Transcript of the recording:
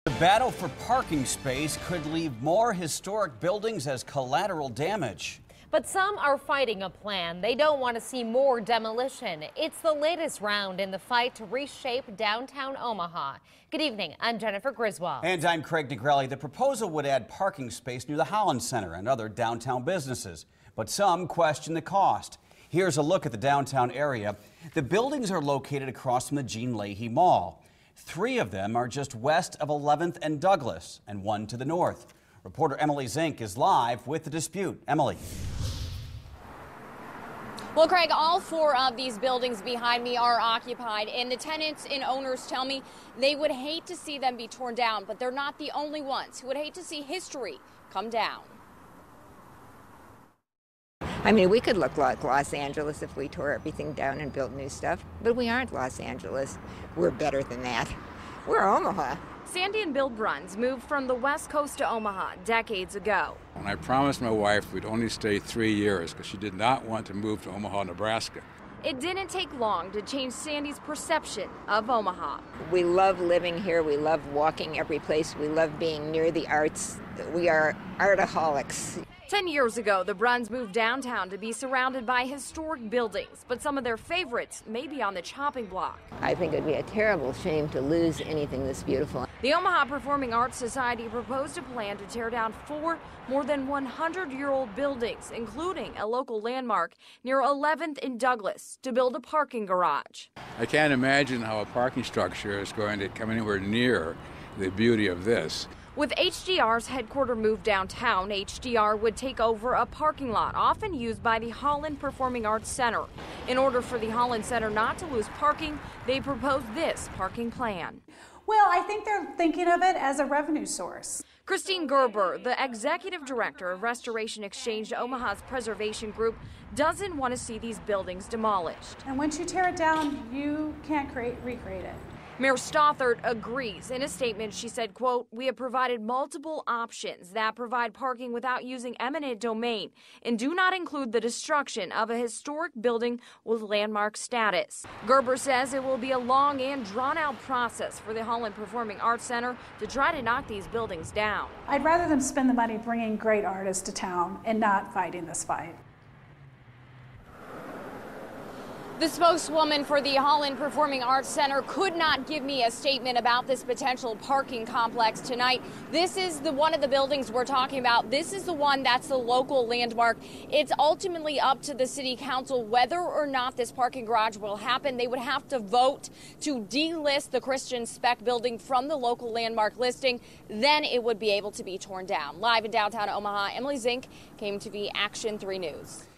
The battle for parking space could leave more historic buildings as collateral damage. But some are fighting a plan. They don't want to see more demolition. It's the latest round in the fight to reshape downtown Omaha. Good evening. I'm Jennifer Griswold. And I'm Craig Negrelli. The proposal would add parking space near the Holland Center and other downtown businesses. But some question the cost. Here's a look at the downtown area. The buildings are located across from the Jean Leahy Mall. 3 of them are just west of 11th and Douglas, and 1 to the north. Reporter Emily Zink is live with the dispute. Emily. Well, Craig, all 4 of these buildings behind me are occupied, and the tenants and owners tell me they would hate to see them be torn down, but they're not the only ones who would hate to see history come down. I mean, we could look like Los Angeles if we tore everything down and built new stuff, but we aren't Los Angeles. We're better than that. We're Omaha. Sandy and Bill Bruns moved from the West Coast to Omaha decades ago. And I promised my wife we'd only stay 3 years because she did not want to move to Omaha, Nebraska. It didn't take long to change Sandy's perception of Omaha. We love living here. We love walking every place. We love being near the arts. We are artaholics. 10 years ago, the Bruns moved downtown to be surrounded by historic buildings, but some of their favorites may be on the chopping block. I think it'd be a terrible shame to lose anything this beautiful. The Omaha Performing Arts Society proposed a plan to tear down 4 more than 100-year-old buildings, including a local landmark near 11th and Douglas, to build a parking garage. I can't imagine how a parking structure is going to come anywhere near the beauty of this. With HDR's headquarters moved downtown, HDR would take over a parking lot often used by the Holland Performing Arts Center. In order for the Holland Center not to lose parking, they proposed this parking plan. Well, I think they're thinking of it as a revenue source. Christine Gerber, the executive director of Restoration Exchange Omaha's preservation group, doesn't want to see these buildings demolished. And once you tear it down, you can't recreate it. Mayor Stothert agrees. In a statement, she said, quote, "We have provided multiple options that provide parking without using eminent domain and do not include the destruction of a historic building with landmark status." Gerber says it will be a long and drawn-out process for the Holland Performing Arts Center to try to knock these buildings down. I'd rather them spend the money bringing great artists to town and not fighting this fight. The spokeswoman for the Holland Performing Arts Center could not give me a statement about this potential parking complex tonight. This is one of the buildings we're talking about. This is the one that's the local landmark. It's ultimately up to the city council whether or not this parking garage will happen. They would have to vote to delist the Christian Spec building from the local landmark listing. Then it would be able to be torn down. Live in downtown Omaha, Emily Zink, KMTV Action 3 News.